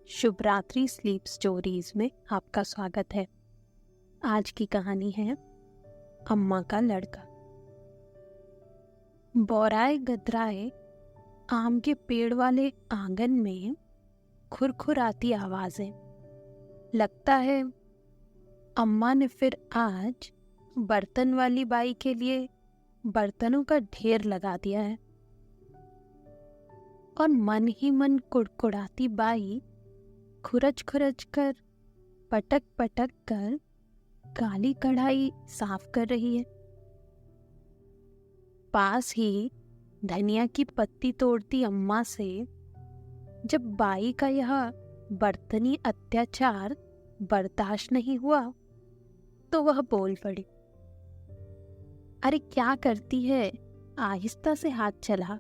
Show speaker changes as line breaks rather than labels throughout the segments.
शुभ रात्रि sleep stories में आपका स्वागत है। आज की कहानी है अम्मा का लड़का। बौराए गदराए आम के पेड़ वाले आंगन में खुरखुराती आवाजें। लगता है अम्मा ने फिर आज बर्तन वाली बाई के लिए बर्तनों का ढेर लगा दिया है। और मन ही मन कुड़कुड़ाती बाई खुरच खुरच कर पटक पटक कर काली कढ़ाई साफ कर रही है। पास ही धनिया की पत्ती तोड़ती अम्मा से जब बाई का यह बर्तनी अत्याचार बर्दाश्त नहीं हुआ तो वह बोल पड़ी, अरे क्या करती है, आहिस्ता से हाथ चला,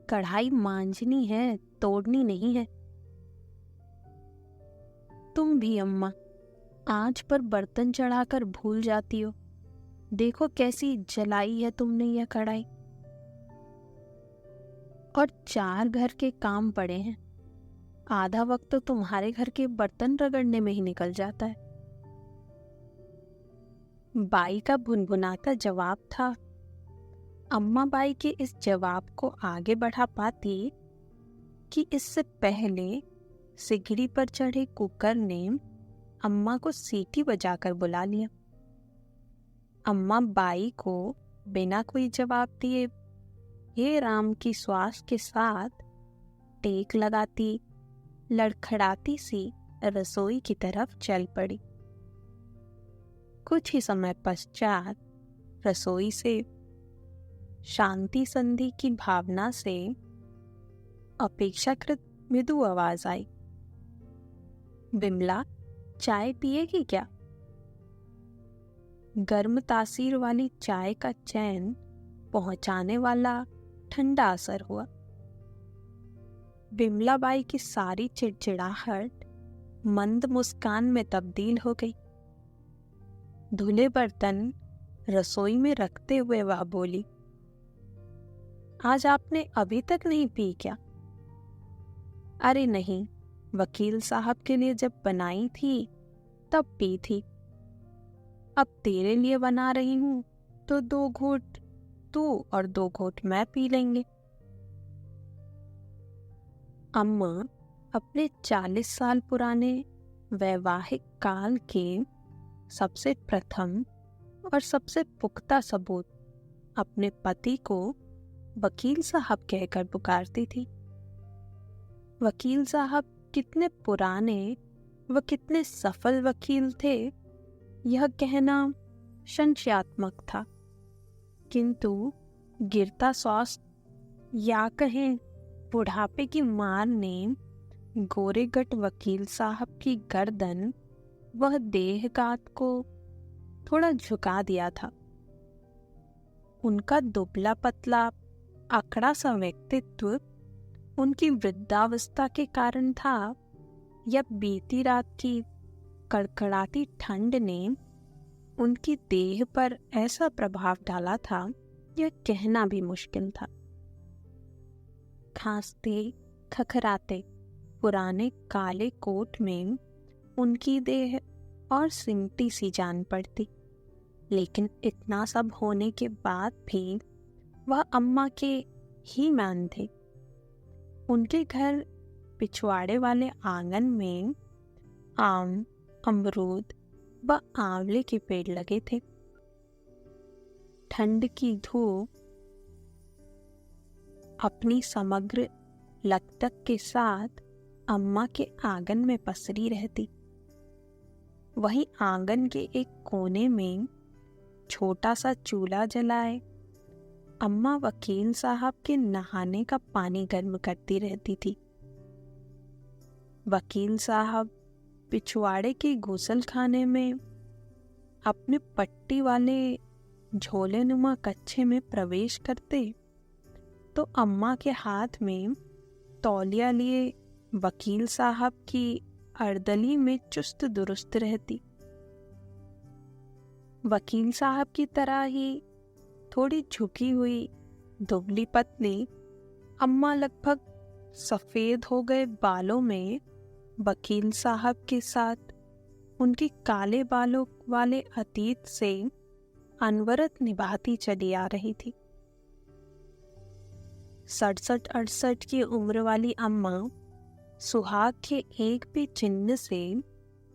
कढ़ाई मांजनी है, तोड़नी नहीं है। तुम भी अम्मा आंच पर बर्तन चढ़ाकर भूल जाती हो। देखो कैसी जलाई है तुमने यह कढ़ाई। और 4 घर के काम पड़े हैं, आधा वक्त तो तुम्हारे घर के बर्तन रगड़ने में ही निकल जाता है। बाई का भुनभुनाता जवाब था। अम्मा बाई के इस जवाब को आगे बढ़ा पाती कि इससे पहले सिगड़ी पर चढ़े कुकर ने अम्मा को सीटी बजाकर बुला लिया। अम्मा बाई को बिना कोई जवाब दिए हे राम की श्वास के साथ टेक लगाती लड़खड़ाती सी रसोई की तरफ चल पड़ी। कुछ ही समय पश्चात रसोई से शांति संधि की भावना से अपेक्षाकृत मृदु आवाज आई, बिमला चाय पिएगी क्या? गर्म तासीर वाली चाय का चैन पहुंचाने वाला ठंडा असर हुआ। बिमला बाई की सारी चिड़चिड़ाहट मंद मुस्कान में तब्दील हो गई। धुले बर्तन रसोई में रखते हुए वह बोली, आज आपने अभी तक नहीं पी क्या? अरे नहीं, वकील साहब के लिए जब बनाई थी तब पी थी। अब तेरे लिए बना रही हूं तो 2 घूंट तू और 2 घूंट मैं पी लेंगे। अम्मा अपने 40 साल पुराने वैवाहिक काल के सबसे प्रथम और सबसे पुख्ता सबूत अपने पति को वकील साहब कहकर पुकारती थी। वकील साहब कितने पुराने व कितने सफल वकील थे यह कहना संशयात्मक था, किंतु गिरता स्वास्थ्य या कहें बुढ़ापे की मार ने गोरेगट वकील साहब की गर्दन वह देहगात को थोड़ा झुका दिया था। उनका दुबला पतला अकड़ा सा व्यक्तित्व उनकी वृद्धावस्था के कारण था या बीती रात की कड़कड़ाती ठंड ने उनकी देह पर ऐसा प्रभाव डाला था यह कहना भी मुश्किल था। खांसते खखराते पुराने काले कोट में उनकी देह और सिमटी सी जान पड़ती, लेकिन इतना सब होने के बाद भी वह अम्मा के ही मान थे। उनके घर पिछवाड़े वाले आंगन में आम, अमरूद व आंवले के पेड़ लगे थे। ठंड की धूप अपनी समग्र लकतक के साथ अम्मा के आंगन में पसरी रहती। वहीं आंगन के एक कोने में छोटा सा चूल्हा जलाए अम्मा वकील साहब के नहाने का पानी गर्म करती रहती थी। वकील साहब पिछवाड़े के गुसल खाने में अपने पट्टी वाले झोले नुमा कच्छे में प्रवेश करते तो अम्मा के हाथ में तौलिया लिए वकील साहब की अर्दली में चुस्त दुरुस्त रहती। वकील साहब की तरह ही थोड़ी झुकी हुई दुबली पतली अम्मा लगभग सफेद हो गए बालों में वकील साहब के साथ उनके काले बालों वाले अतीत से अनवरत निभाती चली आ रही थी। 67-68 की उम्र वाली अम्मा सुहाग के एक भी चिन्ह से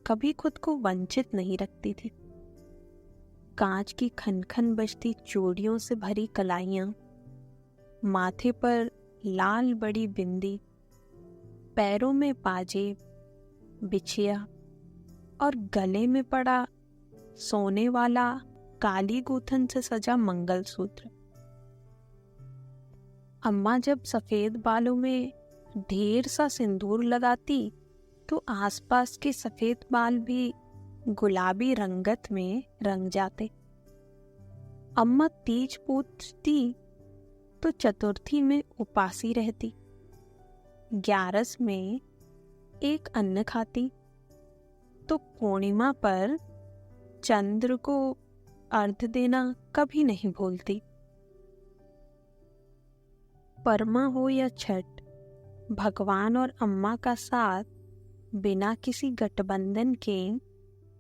कभी खुद को वंचित नहीं रखती थी। कांच की खनखन बजती चूड़ियों से भरी कलाइयां, माथे पर लाल बड़ी बिंदी, पैरों में पाजेब, बिछिया और गले में पड़ा सोने वाला काली गूंथन से सजा मंगलसूत्र। अम्मा जब सफेद बालों में ढेर सा सिंदूर लगाती तो आसपास के सफेद बाल भी गुलाबी रंगत में रंग जाते। अम्मा तीज पूजती तो चतुर्थी में उपासी रहती, 11 में एक अन्न खाती तो पूर्णिमा पर चंद्र को अर्घ देना कभी नहीं भूलती। परमा हो या छठ, भगवान और अम्मा का साथ बिना किसी गठबंधन के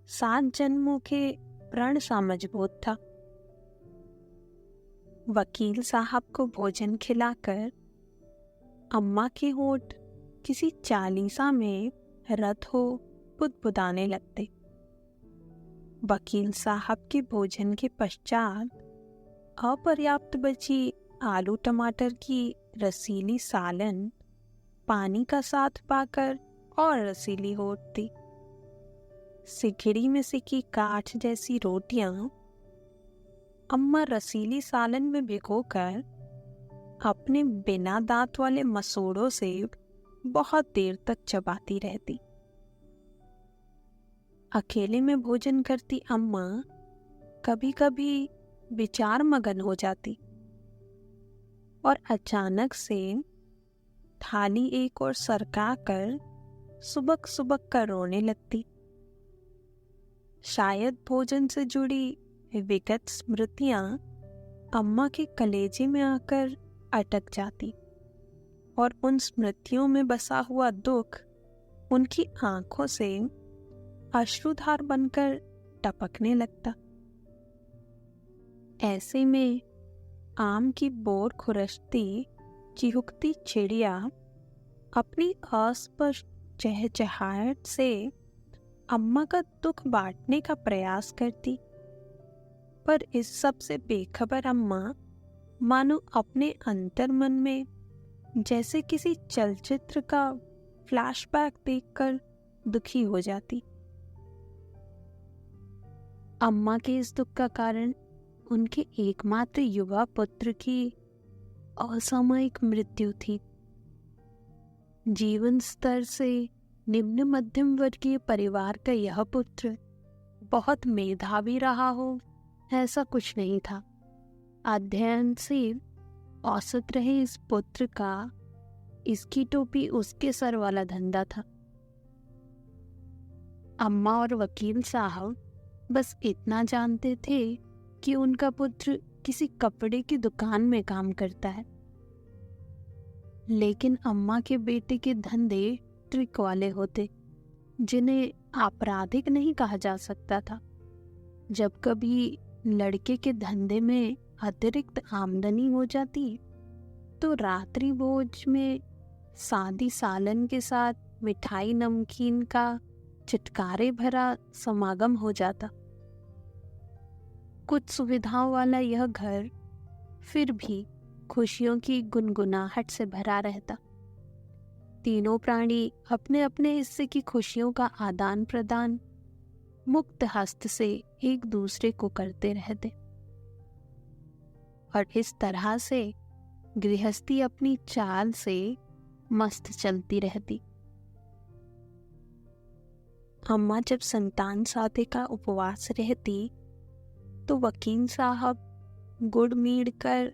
7 जन्मों के प्रण सा मजबूत था। वकील साहब को भोजन खिलाकर अम्मा के होंठ किसी चालीसा में रत हो बुदबुदाने लगते। वकील साहब के भोजन के पश्चात अपर्याप्त बची आलू टमाटर की रसीली सालन पानी का साथ पाकर और रसीली हो उठती। सिगड़ी में सिकी काठ जैसी रोटियां अम्मा रसीली सालन में भिगोकर अपने बिना दांत वाले मसूड़ों से बहुत देर तक चबाती रहती। अकेले में भोजन करती अम्मा कभी कभी विचार मगन हो जाती और अचानक से थाली एक और सरका कर सुबक सुबक कर रोने लगती। शायद भोजन से जुड़ी विगत स्मृतियां अम्मा के कलेजे में आकर अटक जाती और उन स्मृतियों में बसा हुआ दुख उनकी आंखों से अश्रुधार बनकर टपकने लगता। ऐसे में आम की बोर खुरचती चिहुकती चिड़िया अपनी अस्पष्ट चहचहाहट से अम्मा का दुख बांटने का प्रयास करती, पर इस सब से बेखबर अम्मा मानो अपने अंतर्मन में जैसे किसी चलचित्र का फ्लैशबैक देखकर दुखी हो जाती। अम्मा के इस दुख का कारण उनके एकमात्र युवा पुत्र की असामयिक मृत्यु थी। जीवन स्तर से निम्न मध्यम वर्गीय परिवार का यह पुत्र बहुत मेधावी रहा हो ऐसा कुछ नहीं था। अध्ययन से औसत रहे इस पुत्र का इसकी टोपी उसके सर वाला धंधा था। अम्मा और वकील साहब बस इतना जानते थे कि उनका पुत्र किसी कपड़े की दुकान में काम करता है, लेकिन अम्मा के बेटे के धंधे ट्रिक वाले होते जिन्हें आपराधिक नहीं कहा जा सकता था। जब कभी लड़के के धंधे में अतिरिक्त आमदनी हो जाती तो रात्रि भोज में सादी सालन के साथ मिठाई नमकीन का चटकारे भरा समागम हो जाता। कुछ सुविधाओं वाला यह घर फिर भी खुशियों की गुनगुनाहट से भरा रहता। तीनों प्राणी अपने अपने हिस्से की खुशियों का आदान प्रदान मुक्त हस्त से एक दूसरे को करते रहते और इस तरह से गृहस्थी अपनी चाल से मस्त चलती रहती। अम्मा जब संतान साधे का उपवास रहती तो वकील साहब गुड़ मीड़ कर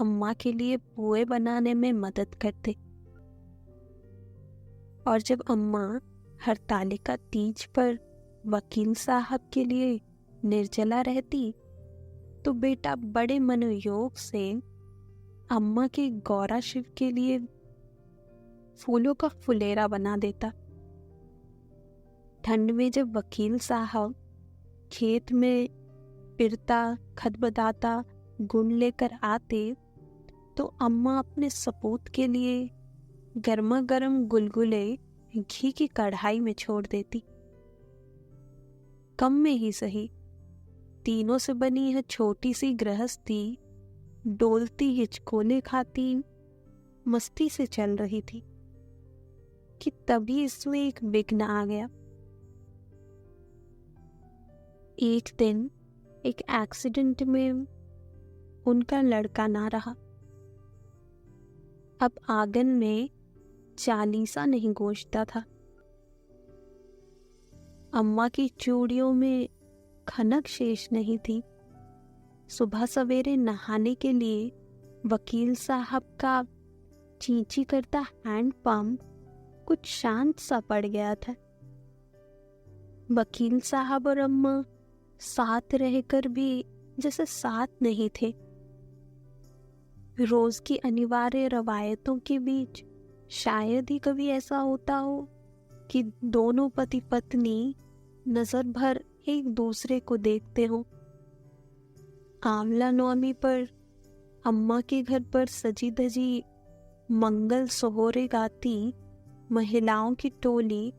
अम्मा के लिए पुए बनाने में मदद करते, और जब अम्मा हरतालिका तीज पर वकील साहब के लिए निर्जला रहती तो बेटा बड़े मनोयोग से अम्मा के गौरा शिव के लिए फूलों का फुलेरा बना देता। ठंड में जब वकील साहब खेत में पिरता खदबदाता गुण लेकर आते तो अम्मा अपने सपूत के लिए गर्मा गर्म गुलगुले घी की कढ़ाई में छोड़ देती। कम में ही सही, तीनों से बनी यह छोटी सी गृहस्थी डोलती हिचकोले खाती मस्ती से चल रही थी कि तभी इसमें एक विघ्न आ गया। एक दिन एक एक्सीडेंट में उनका लड़का ना रहा। अब आंगन में चालीसा नहीं गूंजता था। अम्मा की चूड़ियों में खनक शेष नहीं थी। सुबह सवेरे नहाने के लिए वकील साहब का चींची करता हैंड पंप कुछ शांत सा पड़ गया था। वकील साहब और अम्मा साथ रहकर भी जैसे साथ नहीं थे। रोज की अनिवार्य रवायतों के बीच शायद ही कभी ऐसा होता हो कि दोनों पति पत्नी नजर भर एक दूसरे को देखते हो। आंवला नवमी पर अम्मा के घर पर सजी धजी मंगल सोहरे गाती महिलाओं की टोली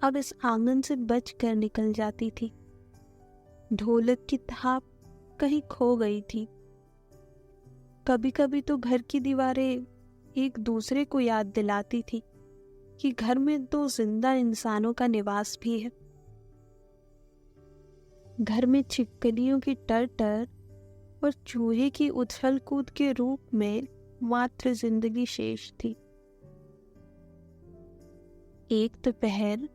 अब इस आंगन से बचकर निकल जाती थी। ढोलक की थाप कहीं खो गई थी। कभी कभी तो घर की दीवारें एक दूसरे को याद दिलाती थी कि घर में दो जिंदा इंसानों का निवास भी है। घर में छिपकलियों की टर और चूहे की उछल कूद के रूप में मात्र जिंदगी शेष थी। एक दोपहर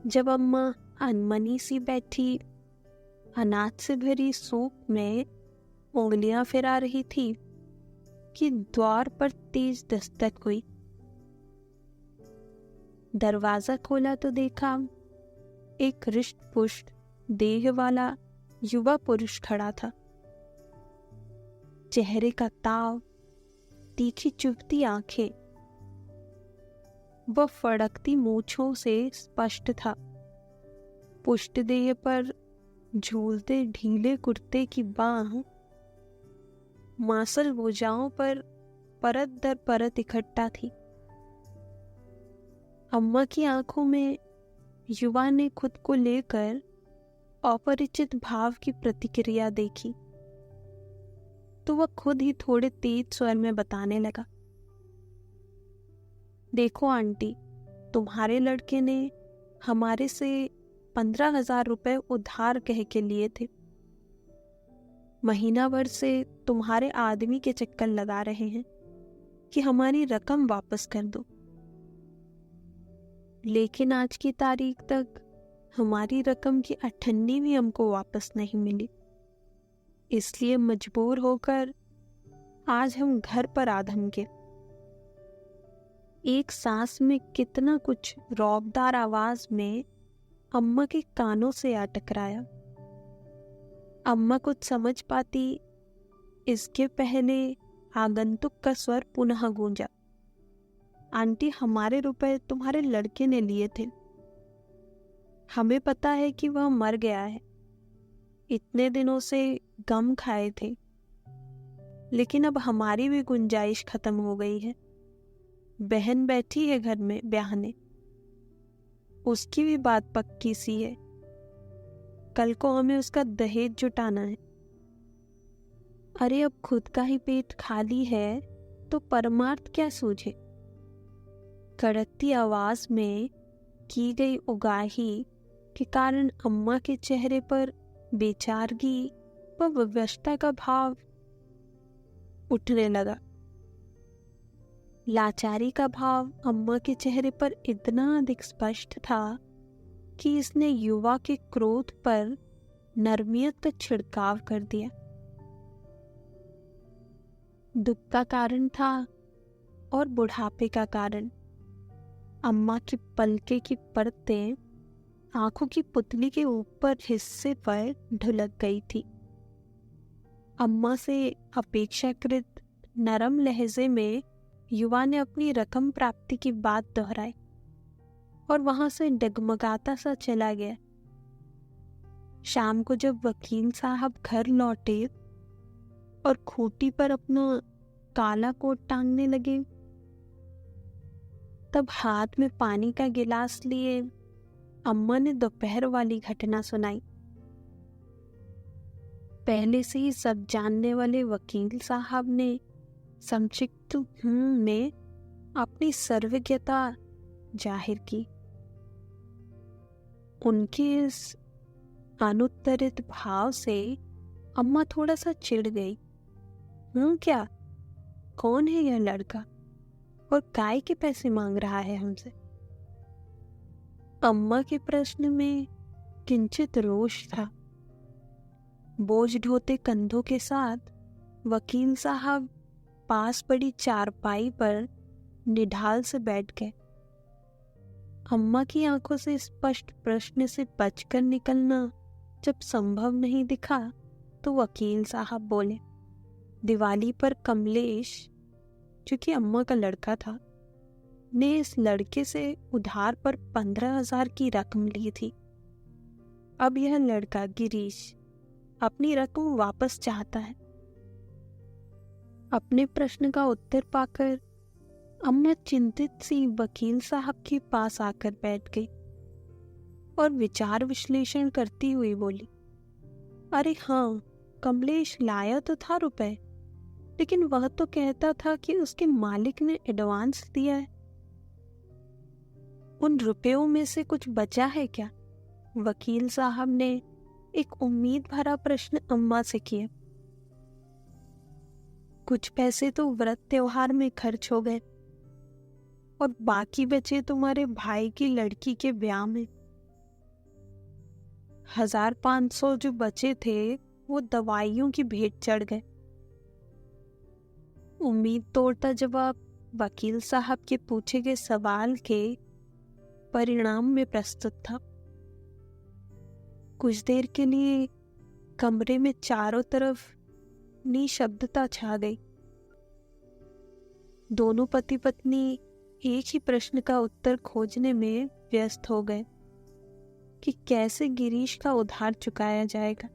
जब अम्मा अनमनी सी बैठी अनाज से भरी सूप में उंगलियां फिरा रही थी कि द्वार पर तेज दस्तक हुई। दरवाजा खोला तो देखा एक हृष्ट पुष्ट देह वाला युवा पुरुष खड़ा था। चेहरे का ताव, तीखी चुभती आंखें, वह फड़कती मूछों से स्पष्ट था। पुष्ट देह पर झूलते ढीले कुर्ते की बांह मांसल भुजाओं पर परत दर परत इकट्ठा थी। अम्मा की आंखों में युवा ने खुद को लेकर अपरिचित भाव की प्रतिक्रिया देखी तो वह खुद ही थोड़े तेज स्वर में बताने लगा, देखो आंटी, तुम्हारे लड़के ने हमारे से 15,000 रुपए उधार कह के लिए थे। महीना भर से तुम्हारे आदमी के चक्कर लगा रहे हैं कि हमारी रकम वापस कर दो, लेकिन आज की तारीख तक हमारी रकम की अठन्नी भी हमको वापस नहीं मिली। इसलिए मजबूर होकर आज हम घर पर आ धमके। एक सांस में कितना कुछ रौबदार आवाज में अम्मा के कानों से आ टकराया। अम्मा कुछ समझ पाती इसके पहले आगंतुक का स्वर पुनः गूंजा, आंटी, हमारे रुपए तुम्हारे लड़के ने लिए थे। हमें पता है कि वह मर गया है। इतने दिनों से गम खाए थे, लेकिन अब हमारी भी गुंजाइश खत्म हो गई है। बहन बैठी है घर में ब्याहने, उसकी भी बात पक्की सी है। कल को हमें उसका दहेज जुटाना है। अरे अब खुद का ही पेट खाली है तो परमार्थ क्या सूझे। कड़कती आवाज में की गई उगाही के कारण अम्मा के चेहरे पर बेचारगी व विवशता का भाव उठने लगा। लाचारी का भाव अम्मा के चेहरे पर इतना अधिक स्पष्ट था कि इसने युवा के क्रोध पर नरमियत का छिड़काव कर दिया। दुख का कारण था और बुढ़ापे का कारण। अम्मा की पलके की परतें आंखों की पुतली के ऊपर हिस्से पर ढुलक गई थी। अम्मा से अपेक्षाकृत नरम लहजे में युवा ने अपनी रकम प्राप्ति की बात दोहराई और वहां से डगमगाता सा चला गया। शाम को जब वकील साहब घर लौटे और खूंटी पर अपना काला कोट टांगने लगे, तब हाथ में पानी का गिलास लिए अम्मा ने दोपहर वाली घटना सुनाई। पहले से ही सब जानने वाले वकील साहब ने संक्षिप्त में अपनी सर्वज्ञता जाहिर की। उनके इस अनुत्तरित भाव से अम्मा थोड़ा सा चिढ़ गई। क्या? कौन है यह लड़का और काय के पैसे मांग रहा है हमसे? अम्मा के प्रश्न में किंचित रोष था। बोझ ढोते कंधों के साथ वकील साहब पास पड़ी चारपाई पर निढाल से बैठ गए। अम्मा की आंखों से स्पष्ट प्रश्न से बचकर निकलना जब संभव नहीं दिखा तो वकील साहब बोले, दिवाली पर कमलेश, जो कि अम्मा का लड़का था, ने इस लड़के से उधार पर 15,000 की रकम ली थी। अब यह लड़का गिरीश अपनी रकम वापस चाहता है। अपने प्रश्न का उत्तर पाकर अम्मा चिंतित सी वकील साहब के पास आकर बैठ गई और विचार विश्लेषण करती हुई बोली, अरे हाँ, कमलेश लाया तो था रुपए, लेकिन वह तो कहता था कि उसके मालिक ने एडवांस दिया है। उन रुपयों में से कुछ बचा है क्या? वकील साहब ने एक उम्मीद भरा प्रश्न अम्मा से किया। कुछ पैसे तो व्रत त्योहार में खर्च हो गए और बाकी बचे तुम्हारे भाई की लड़की के ब्याह में। 1,500 जो बचे थे वो दवाइयों की भेंट चढ़ गए। उम्मीद तोड़ता जवाब वकील साहब के पूछे गए सवाल के परिणाम में प्रस्तुत था। कुछ देर के लिए कमरे में चारों तरफ निशब्दता छा गई। दोनों पति पत्नी एक ही प्रश्न का उत्तर खोजने में व्यस्त हो गए कि कैसे गिरीश का उधार चुकाया जाएगा।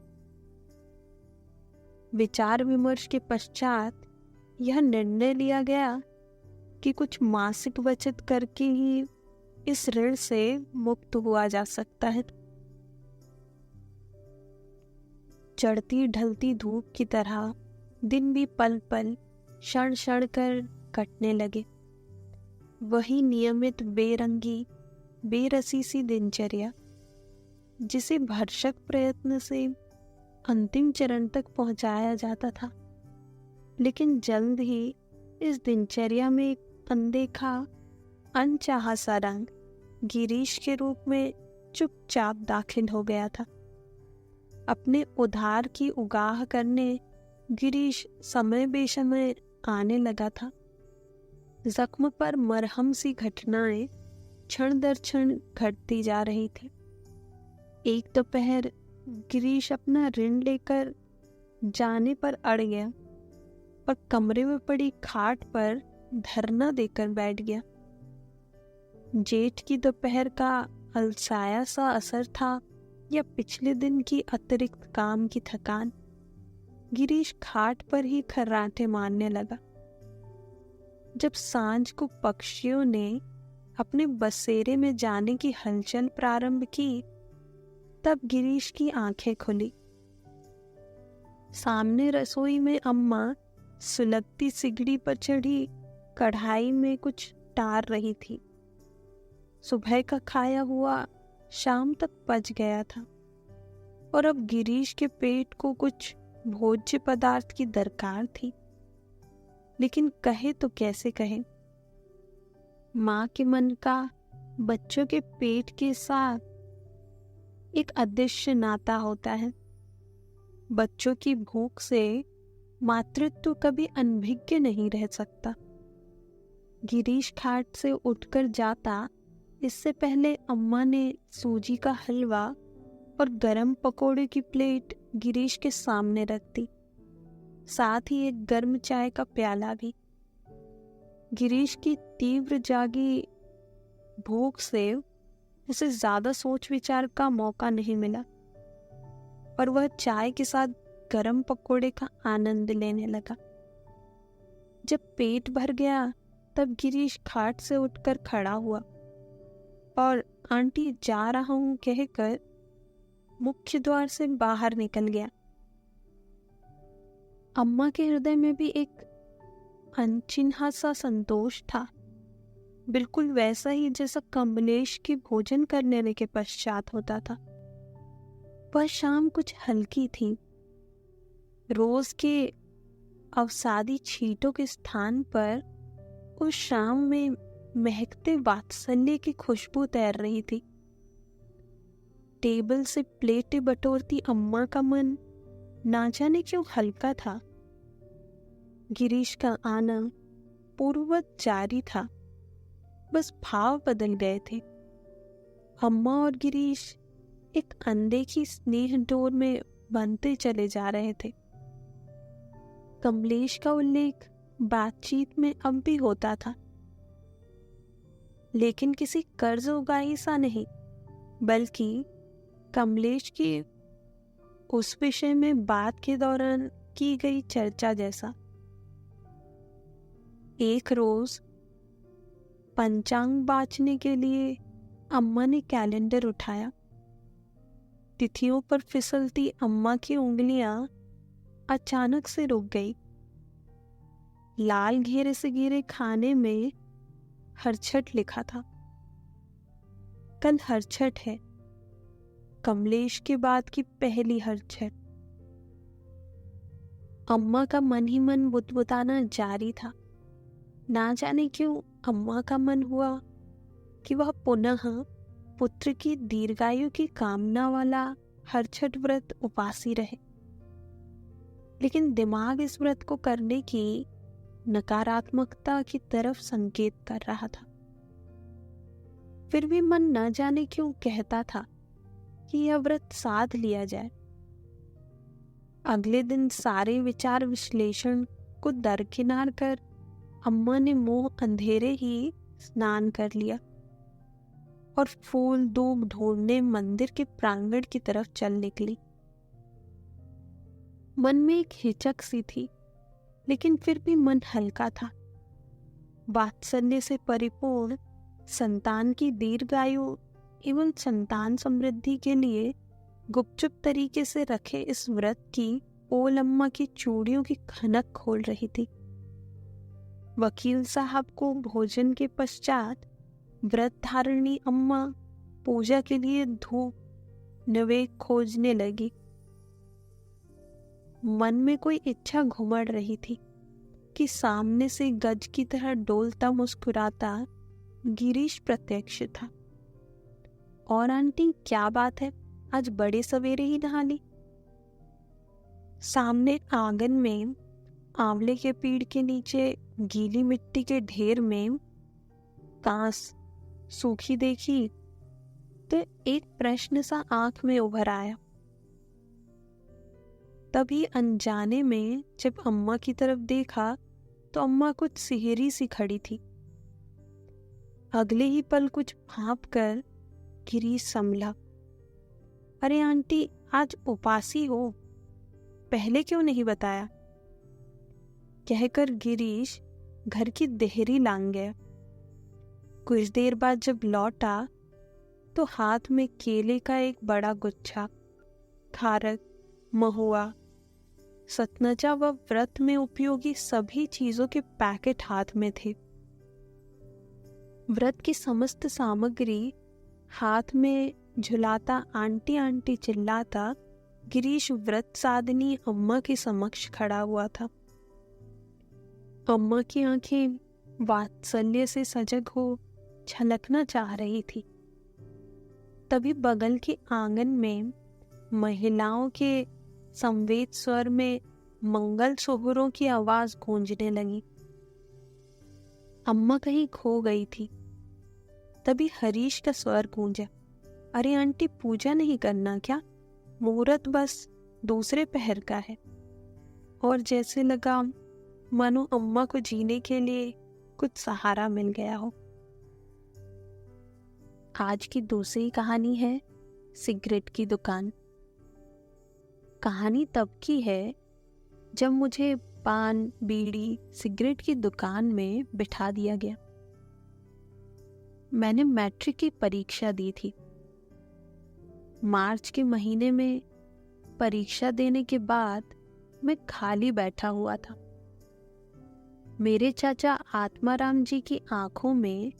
विचार विमर्श के पश्चात यह निर्णय लिया गया कि कुछ मासिक बचत करके ही इस ऋण से मुक्त हुआ जा सकता है। चढ़ती ढलती धूप की तरह दिन भी पल पल क्षण क्षण कर कटने लगे। वही नियमित बेरंगी बेरसी सी दिनचर्या जिसे भरसक प्रयत्न से अंतिम चरण तक पहुंचाया जाता था, लेकिन जल्द ही इस दिनचर्या में एक अनदेखा अनचाहा सा रंग गिरीश के रूप में चुपचाप दाखिल हो गया था। अपने उधार की उगाह करने गिरीश समय बेसमय आने लगा था। जख्म पर मरहम सी घटनाएं क्षण दर क्षण घटती जा रही थी। एक दोपहर गिरीश अपना ऋण लेकर जाने पर अड़ गया और कमरे में पड़ी खाट पर धरना देकर बैठ गया। जेठ की दोपहर का अलसाया सा असर था या पिछले दिन की अतिरिक्त काम की थकान, गिरीश खाट पर ही खर्राटे मारने लगा। जब सांझ को पक्षियों ने अपने बसेरे में जाने की हलचल प्रारंभ की, तब गिरीश की आंखें खुली। सामने रसोई में अम्मा सुलगती सिगड़ी पर चढ़ी कढ़ाई में कुछ टार रही थी। सुबह का खाया हुआ शाम तक पच गया था और अब गिरीश के पेट को कुछ भोज्य पदार्थ की दरकार थी, लेकिन कहे तो कैसे कहे। माँ के मन का बच्चों के पेट के साथ एक अदृश्य नाता होता है। बच्चों की भूख से मातृत्व कभी अनभिज्ञ नहीं रह सकता। गिरीश खाट से उठकर जाता, इससे पहले अम्मा ने सूजी का हलवा और गरम पकोड़े की प्लेट गिरीश के सामने रख दी, साथ ही एक गर्म चाय का प्याला भी। गिरीश की तीव्र जागी भूख से उसे ज्यादा सोच विचार का मौका नहीं मिला और वह चाय के साथ गरम पकोड़े का आनंद लेने लगा। जब पेट भर गया तब गिरीश खाट से उठकर खड़ा हुआ और आंटी जा रहा हूं कहकर मुख्य द्वार से बाहर निकल गया। अम्मा के हृदय में भी एक अनचिन्हा सा संतोष था, बिल्कुल वैसा ही जैसा कमलेश की भोजन करने के पश्चात होता था। वह शाम कुछ हल्की थी। रोज के अवसादी छींटों के स्थान पर उस शाम में महकते वात्सल्य की खुशबू तैर रही थी। टेबल से प्लेटें बटोरती अम्मा का मन ना जाने क्यों हल्का था। गिरीश का आना पूर्ववत जारी था, बस भाव बदल गए थे। अम्मा और गिरीश एक अनदेखी स्नेह डोर में बनते चले जा रहे थे। कमलेश का उल्लेख बातचीत में अब भी होता था, लेकिन किसी कर्ज उगाही सा नहीं, बल्कि कमलेश की उस विषय में बात के दौरान की गई चर्चा जैसा। एक रोज पंचांग बाँचने के लिए अम्मा ने कैलेंडर उठाया। तिथियों पर फिसलती अम्मा की उंगलियां अचानक से रुक गई। लाल घेरे से घेरे खाने में हरछठ लिखा था। कल हरछठ है, कमलेश के बाद की पहली हरछठ। अम्मा का मन ही मन बुदबुदाना जारी था। ना जाने क्यों अम्मा का मन हुआ कि वह पुनः पुत्र की दीर्घायु की कामना वाला हरछठ व्रत उपासी रहे, लेकिन दिमाग इस व्रत को करने की नकारात्मकता की तरफ संकेत कर रहा था। फिर भी मन न जाने क्यों कहता था कि यह व्रत साध लिया जाए। अगले दिन सारे विचार विश्लेषण को दरकिनार कर अम्मा ने मुंह अंधेरे ही स्नान कर लिया और फूल दूब ढूंढने मंदिर के प्रांगण की तरफ चल निकली। मन में एक हिचक सी थी, लेकिन फिर भी मन हल्का था। वात्सल्य से परिपूर्ण संतान की दीर्घायु एवं संतान समृद्धि के लिए गुपचुप तरीके से रखे इस व्रत की ओल अम्मा की चूड़ियों की खनक खोल रही थी। वकील साहब को भोजन के पश्चात व्रत धारणी अम्मा पूजा के लिए धूप नवेद खोजने लगी। मन में कोई इच्छा घुमड़ रही थी कि सामने से गज की तरह डोलता मुस्कुराता गिरीश प्रत्यक्ष था। और आंटी क्या बात है, आज बड़े सवेरे ही नहा ली? सामने आंगन में आंवले के पेड़ के नीचे गीली मिट्टी के ढेर में कांस सूखी देखी तो एक प्रश्न सा आंख में उभर आया। तभी अनजाने में जब अम्मा की तरफ देखा तो अम्मा कुछ सिहरी सी खड़ी थी। अगले ही पल कुछ भांप कर गिरीश संभला। अरे आंटी, आज उपासी हो, पहले क्यों नहीं बताया? कहकर गिरीश घर की देहरी लांग गया। कुछ देर बाद जब लौटा तो हाथ में केले का एक बड़ा गुच्छा, खारक, महुआ, सतनजा व व्रत में उपयोगी सभी चीजों के पैकेट हाथ में थे। व्रत की समस्त सामग्री हाथ में झुलाता आंटी आंटी चिल्लाता गिरीश व्रत साधनी अम्मा के समक्ष खड़ा हुआ था। अम्मा की आंखें वात्सल्य से सजग हो छलकना चाह रही थी। तभी बगल के आंगन में महिलाओं के संवेद स्वर में मंगल सोहरों की आवाज गूंजने लगी। अम्मा कहीं खो गई थी। तभी हरीश का स्वर गूंजा, अरे आंटी, पूजा नहीं करना क्या? मुहूर्त बस दूसरे पहर का है। और जैसे लगा मानो अम्मा को जीने के लिए कुछ सहारा मिल गया हो। आज की दूसरी कहानी है सिगरेट की दुकान। कहानी तब की है जब मुझे पान, बीड़ी, सिगरेट की दुकान में बिठा दिया गया। मैंने मैट्रिक की परीक्षा दी थी। मार्च के महीने में परीक्षा देने के बाद मैं खाली बैठा हुआ था। मेरे चाचा आत्माराम जी की आंखों में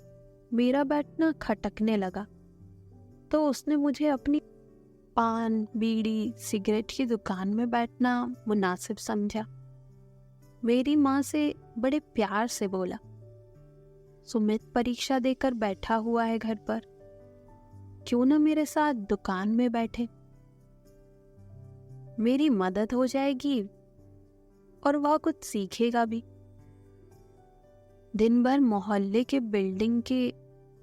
मेरा बैठना खटकने लगा, तो उसने मुझे अपनी पान, बीड़ी, सिगरेट की दुकान में बैठना मुनासिब समझा। मेरी माँ से बड़े प्यार से बोला, सुमित परीक्षा देकर बैठा हुआ है घर पर, क्यों न मेरे साथ दुकान में बैठे, मेरी मदद हो जाएगी और वह कुछ सीखेगा भी। दिन भर मोहल्ले के बिल्डिंग के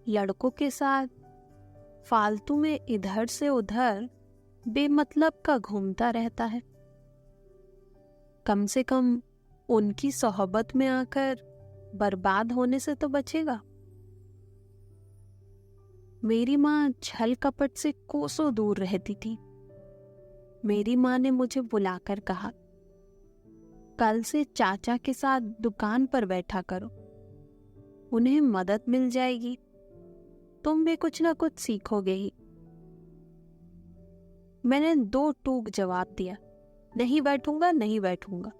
लड़कों के साथ फालतू में इधर से उधर बेमतलब का घूमता रहता है। कम से कम उनकी सोहबत में आकर बर्बाद होने से तो बचेगा। मेरी माँ छल कपट से कोसों दूर रहती थी। मेरी माँ ने मुझे बुलाकर कहा, कल से चाचा के साथ दुकान पर बैठा करो, उन्हें मदद मिल जाएगी, तुम भी कुछ ना कुछ सीखोगे ही। मैंने 2 टूक जवाब दिया, नहीं बैठूंगा, नहीं बैठूंगा।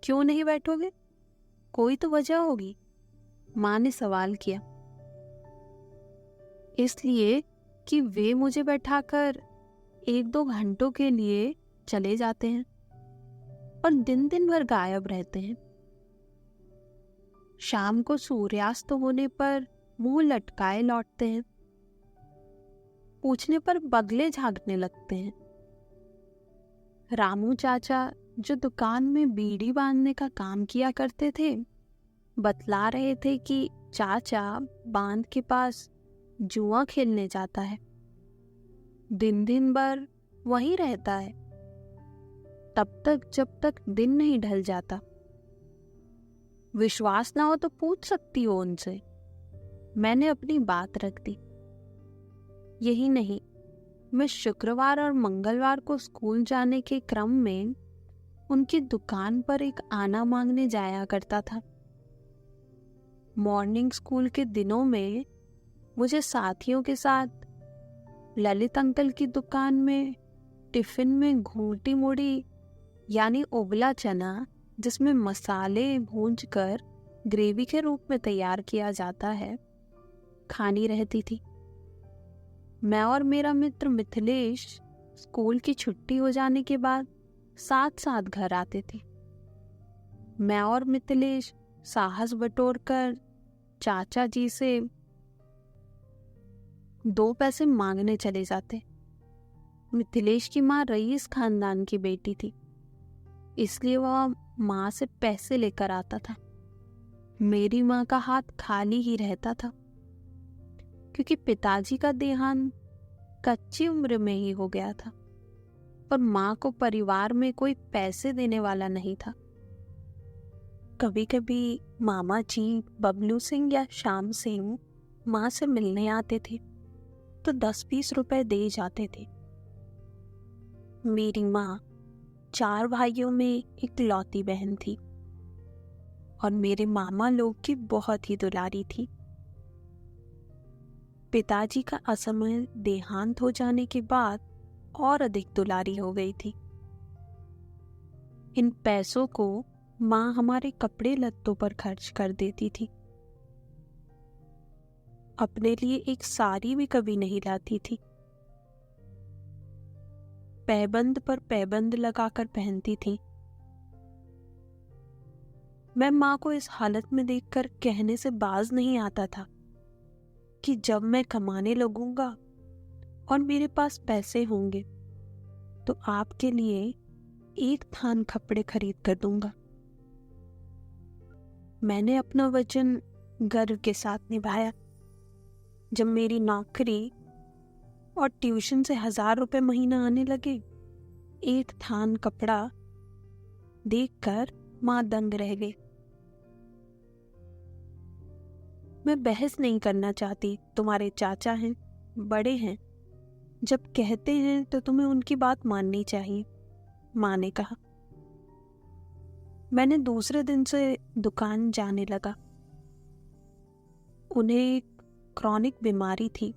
क्यों नहीं बैठोगे? कोई तो वजह होगी, माँ ने सवाल किया। इसलिए कि वे मुझे बैठाकर 1-2 घंटों के लिए चले जाते हैं और दिन दिन भर गायब रहते हैं। शाम को सूर्यास्त होने पर मुंह लटकाए लौटते हैं। पूछने पर बगले झांकने लगते हैं। रामू चाचा, जो दुकान में बीड़ी बांधने का काम किया करते थे, बतला रहे थे कि चाचा बांध के पास जुआ खेलने जाता है, दिन दिन भर वहीं रहता है, तब तक जब तक दिन नहीं ढल जाता। विश्वास ना हो तो पूछ सकती हो उनसे। मैंने अपनी बात रख दी। यही नहीं, मैं शुक्रवार और मंगलवार को स्कूल जाने के क्रम में उनकी दुकान पर एक आना मांगने जाया करता था। मॉर्निंग स्कूल के दिनों में मुझे साथियों के साथ ललित अंकल की दुकान में टिफिन में घूटी मुड़ी यानी उबला चना, जिसमें मसाले भूंजकर ग्रेवी के रूप में तैयार किया जाता है, खानी रहती थी। मैं और मेरा मित्र मिथिलेश स्कूल की छुट्टी हो जाने के बाद साथ साथ घर आते थे। मैं और मिथिलेश साहस बटोरकर चाचा जी से 2 पैसे मांगने चले जाते। मिथिलेश की माँ रईस खानदान की बेटी थी, इसलिए वह माँ से पैसे लेकर आता था। मेरी माँ का हाथ खाली ही रहता था, क्योंकि पिताजी का देहांत कच्ची उम्र में ही हो गया था और माँ को परिवार में कोई पैसे देने वाला नहीं था। कभी कभी मामा जी बबलू सिंह या श्याम सिंह माँ से मिलने आते थे तो 10-20 रुपए दे जाते थे। मेरी माँ 4 भाइयों में इकलौती बहन थी और मेरे मामा लोग की बहुत ही दुलारी थी। पिताजी का असमय देहांत हो जाने के बाद और अधिक दुलारी हो गई थी। इन पैसों को माँ हमारे कपड़े लत्तों पर खर्च कर देती थी। अपने लिए एक साड़ी भी कभी नहीं लाती थी। पैबंद पर पैबंद लगाकर पहनती थी। मैं माँ को इस हालत में देखकर कहने से बाज नहीं आता था कि जब मैं कमाने लगूंगा और मेरे पास पैसे होंगे तो आपके लिए 1 थान कपड़े खरीद कर दूंगा। मैंने अपना वचन गर्व के साथ निभाया। जब मेरी नौकरी और ट्यूशन से 1000 रुपए महीना आने लगे, 1 थान कपड़ा देखकर माँ दंग रह गई। मैं बहस नहीं करना चाहती, तुम्हारे चाचा हैं, बड़े हैं, जब कहते हैं तो तुम्हें उनकी बात माननी चाहिए, माँ ने कहा। मैंने दूसरे दिन से दुकान जाने लगा। उन्हें एक क्रॉनिक बीमारी थी,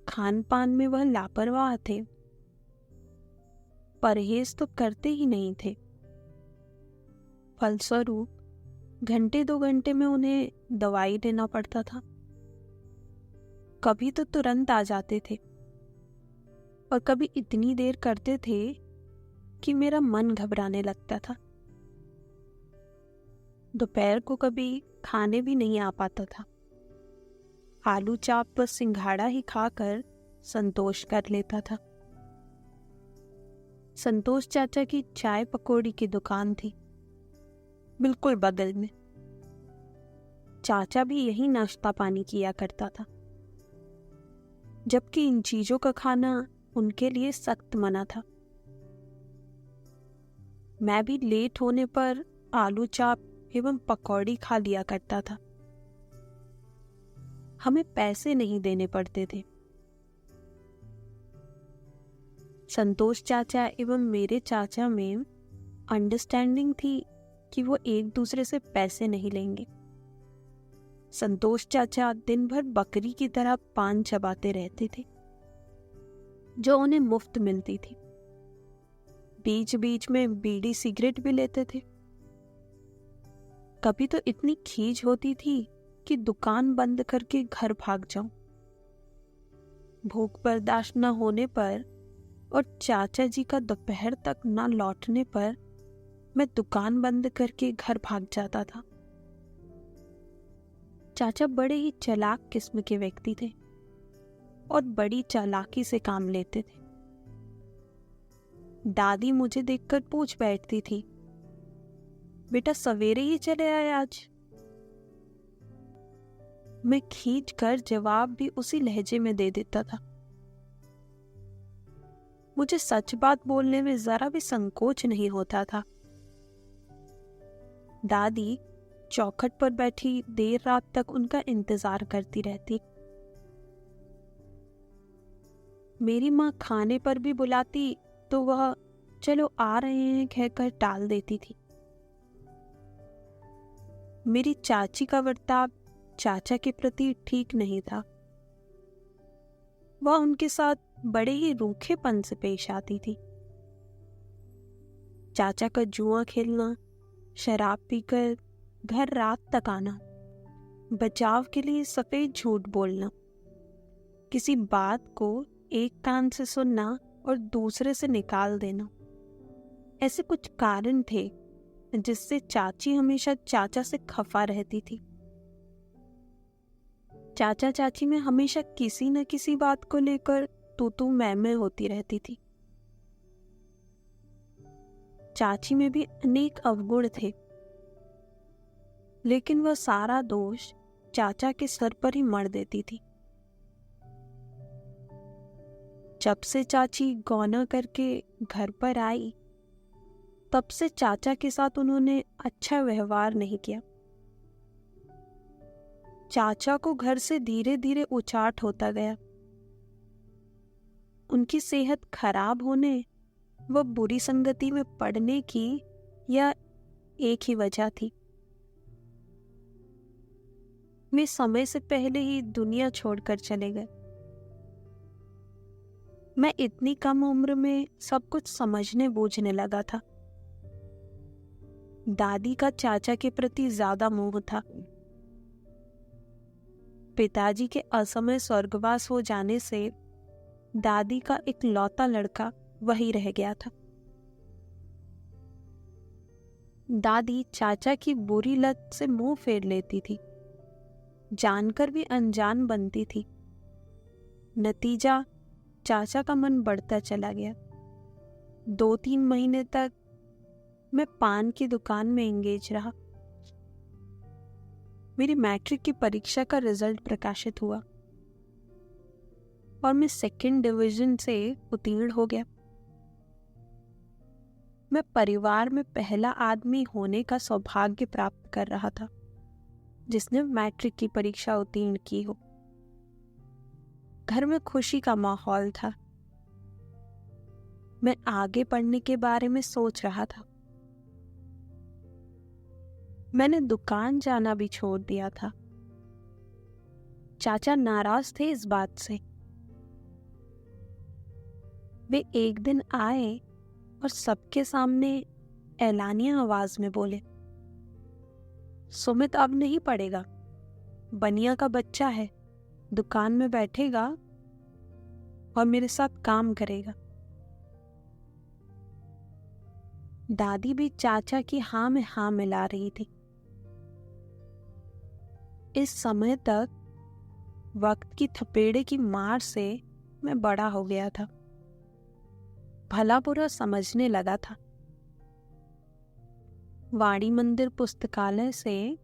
खान पान में वह लापरवाह थे, परहेज तो करते ही नहीं थे। फलस्वरूप घंटे 2 घंटे में उन्हें दवाई लेना पड़ता था। कभी तो तुरंत आ जाते थे और कभी इतनी देर करते थे कि मेरा मन घबराने लगता था। दोपहर को कभी खाने भी नहीं आ पाता था। आलू चाप व सिंघाड़ा ही खाकर संतोष कर लेता था। संतोष चाचा की चाय पकौड़ी की दुकान थी, बिल्कुल बगल में। चाचा भी यही नाश्ता पानी किया करता था, जबकि इन चीजों का खाना उनके लिए सख्त मना था। मैं भी लेट होने पर आलू चाप एवं पकौड़ी खा लिया करता था। हमें पैसे नहीं देने पड़ते थे। संतोष चाचा एवं मेरे चाचा में अंडरस्टैंडिंग थी कि वो एक दूसरे से पैसे नहीं लेंगे। संतोष चाचा दिन भर बकरी की तरह पान चबाते रहते थे, जो उन्हें मुफ्त मिलती थी। बीच बीच में बीड़ी सिगरेट भी लेते थे। कभी तो इतनी खीज होती थी कि दुकान बंद करके घर भाग जाऊं। भूख बर्दाश्त न होने पर और चाचा जी का दोपहर तक न लौटने पर मैं दुकान बंद करके घर भाग जाता था। चाचा बड़े ही चालाक किस्म के व्यक्ति थे और बड़ी चालाकी से काम लेते थे। दादी मुझे देखकर पूछ बैठती थी, बेटा सवेरे ही चले आए आज? मैं खींच कर जवाब भी उसी लहजे में दे देता था। मुझे सच बात बोलने में जरा भी संकोच नहीं होता था। दादी चौखट पर बैठी देर रात तक उनका इंतजार करती रहती। मेरी माँ खाने पर भी बुलाती तो वह चलो आ रहे हैं कहकर टाल देती थी। मेरी चाची का बर्ताव चाचा के प्रति ठीक नहीं था। वह उनके साथ बड़े ही रूखेपन से पेश आती थी। चाचा का जुआ खेलना, शराब पीकर घर रात तक आना, बचाव के लिए सफेद झूठ बोलना, किसी बात को एक कान से सुनना और दूसरे से निकाल देना, ऐसे कुछ कारण थे जिससे चाची हमेशा चाचा से खफा रहती थी। चाचा चाची में हमेशा किसी न किसी बात को लेकर तू मैं होती रहती थी। चाची में भी अनेक अवगुण थे, लेकिन वह सारा दोष चाचा के सर पर ही मढ़ देती थी। जब से चाची गौना करके घर पर आई, तब से चाचा के साथ उन्होंने अच्छा व्यवहार नहीं किया। चाचा को घर से धीरे धीरे उचाट होता गया। उनकी सेहत खराब होने व बुरी संगति में पड़ने की यह एक ही वजह थी। वे समय से पहले ही दुनिया छोड़कर चले गए। मैं इतनी कम उम्र में सब कुछ समझने बूझने लगा था। दादी का चाचा के प्रति ज्यादा मोह था। पिताजी के असमय स्वर्गवास हो जाने से दादी का इकलौता लड़का वही रह गया था। दादी चाचा की बुरी लत से मुंह फेर लेती थी, जानकर भी अनजान बनती थी। नतीजा चाचा का मन बढ़ता चला गया। 2-3 महीने तक मैं पान की दुकान में एंगेज रहा। मेरी मैट्रिक की परीक्षा का रिजल्ट प्रकाशित हुआ और मैं 2nd डिवीजन से उत्तीर्ण हो गया। मैं परिवार में पहला आदमी होने का सौभाग्य प्राप्त कर रहा था। जिसने मैट्रिक की परीक्षा उत्तीर्ण की हो। घर में खुशी का माहौल था। मैं आगे पढ़ने के बारे में सोच रहा था। मैंने दुकान जाना भी छोड़ दिया था। चाचा नाराज थे इस बात से। वे एक दिन आए और सबके सामने एलानिया आवाज में बोले, सुमित अब नहीं पढ़ेगा, बनिया का बच्चा है, दुकान में बैठेगा और मेरे साथ काम करेगा। दादी भी चाचा की हाँ में हाँ मिला रही थी। इस समय तक वक्त की थपेड़े की मार से मैं बड़ा हो गया था, भला बुरा समझने लगा था। वाणी मंदिर पुस्तकालय से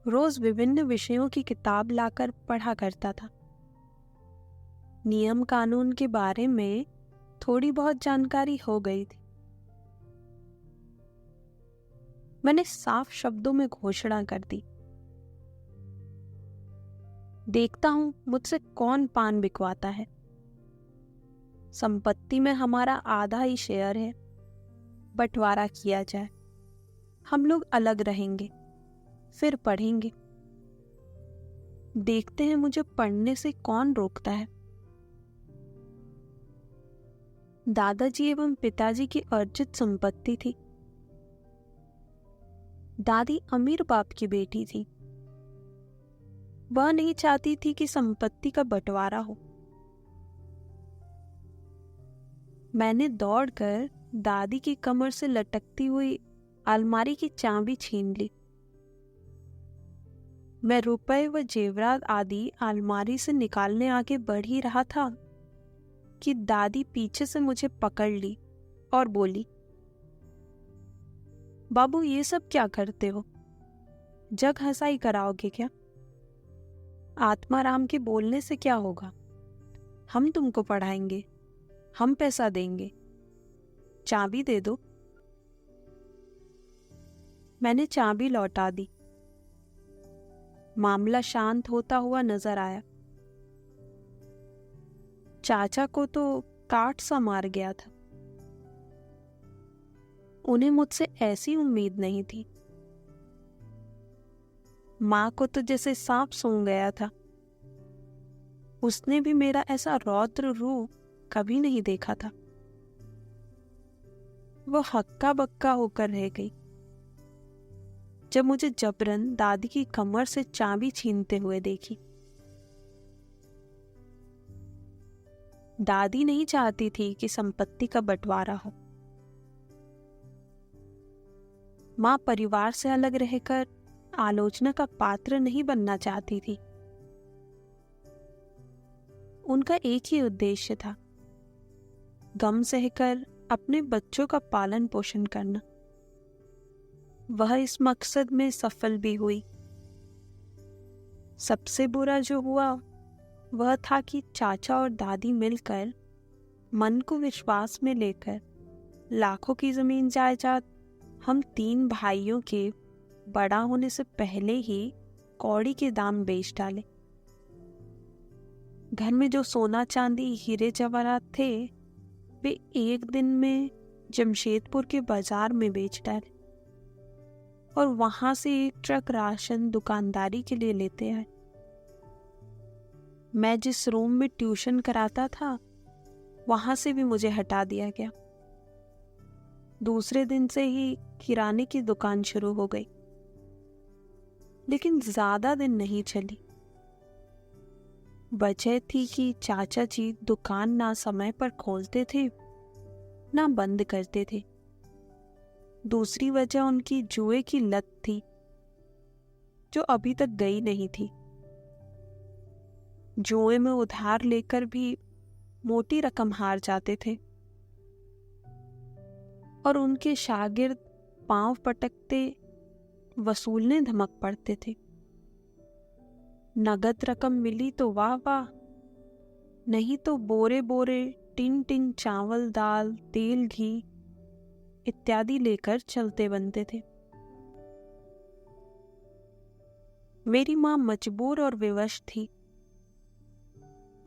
रोज विभिन्न विषयों की किताब लाकर पढ़ा करता था। नियम कानून के बारे में थोड़ी बहुत जानकारी हो गई थी। मैंने साफ शब्दों में घोषणा कर दी, देखता हूं मुझसे कौन पान बिकवाता है। संपत्ति में हमारा आधा ही शेयर है, बंटवारा किया जाए। हम लोग अलग रहेंगे, फिर पढ़ेंगे। देखते हैं मुझे पढ़ने से कौन रोकता है। दादाजी एवं पिताजी की अर्जित संपत्ति थी। दादी अमीर बाप की बेटी थी। वह नहीं चाहती थी कि संपत्ति का बंटवारा हो। मैंने दौड़कर दादी की कमर से लटकती हुई अलमारी की चाबी छीन ली। मैं रुपए व जेवरात आदि अलमारी से निकालने आगे बढ़ ही रहा था कि दादी पीछे से मुझे पकड़ ली और बोली, बाबू ये सब क्या करते हो? जग हंसाई कराओगे क्या? आत्माराम के बोलने से क्या होगा? हम तुमको पढ़ाएंगे, हम पैसा देंगे, चाबी दे दो। मैंने चाबी लौटा दी। मामला शांत होता हुआ नजर आया। चाचा को तो काट सा मार गया था। उन्हें मुझसे ऐसी उम्मीद नहीं थी। मां को तो जैसे सांप सूंघ गया था। उसने भी मेरा ऐसा रौद्र रूप कभी नहीं देखा था। वो हक्का बक्का होकर रह गई जब मुझे जबरन दादी की कमर से चाबी छीनते हुए देखी। दादी नहीं चाहती थी कि संपत्ति का बंटवारा हो। मां परिवार से अलग रहकर आलोचना का पात्र नहीं बनना चाहती थी। उनका एक ही उद्देश्य था, गम सहकर अपने बच्चों का पालन पोषण करना। वह इस मकसद में सफल भी हुई। सबसे बुरा जो हुआ वह था कि चाचा और दादी मिलकर मन को विश्वास में लेकर लाखों की जमीन जायदाद हम 3 भाइयों के बड़ा होने से पहले ही कौड़ी के दाम बेच डाले। घर में जो सोना चांदी हीरे जवाहरात थे वे एक दिन में जमशेदपुर के बाजार में बेच डाले और वहां से एक ट्रक राशन दुकानदारी के लिए लेते आए। मैं जिस रूम में ट्यूशन कराता था वहां से भी मुझे हटा दिया गया। दूसरे दिन से ही किराने की दुकान शुरू हो गई, लेकिन ज्यादा दिन नहीं चली। वजह थी कि चाचा जी दुकान ना समय पर खोलते थे ना बंद करते थे। दूसरी वजह उनकी जुए की लत थी जो अभी तक गई नहीं थी। जुए में उधार लेकर भी मोटी रकम हार जाते थे और उनके शागिर्द पांव पटकते वसूलने धमक पड़ते थे। नगद रकम मिली तो वाह वाह, नहीं तो बोरे बोरे टिन टिन चावल दाल तेल घी इत्यादि लेकर चलते बनते थे। मेरी माँ मजबूर और विवश थी।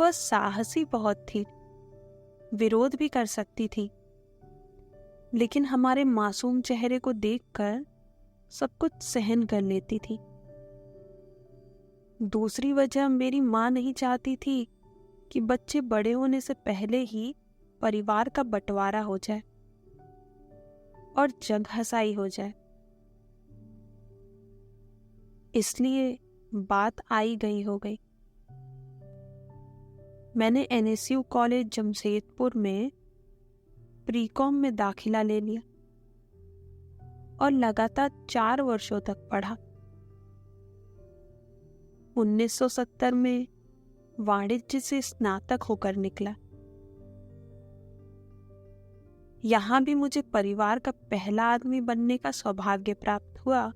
वह साहसी बहुत थी, विरोध भी कर सकती थी, लेकिन हमारे मासूम चेहरे को देखकर सब कुछ सहन कर लेती थी। दूसरी वजह, मेरी माँ नहीं चाहती थी कि बच्चे बड़े होने से पहले ही परिवार का बंटवारा हो जाए और जग हंसाई हो जाए। इसलिए बात आई गई हो गई। मैंने एनएसयू कॉलेज जमशेदपुर में प्रीकॉम में दाखिला ले लिया और लगातार 4 वर्षों तक पढ़ा। 1970 में वाणिज्य से स्नातक होकर निकला। यहाँ भी मुझे परिवार का पहला आदमी बनने का सौभाग्य प्राप्त हुआ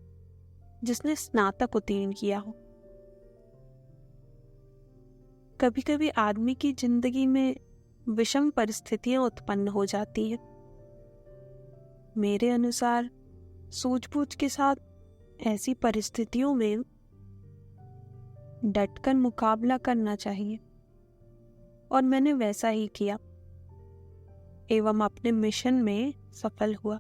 जिसने स्नातक उत्तीर्ण किया हो। कभी कभी आदमी की जिंदगी में विषम परिस्थितियां उत्पन्न हो जाती है। मेरे अनुसार सूझबूझ के साथ ऐसी परिस्थितियों में डटकर मुकाबला करना चाहिए और मैंने वैसा ही किया एवं अपने मिशन में सफल हुआ।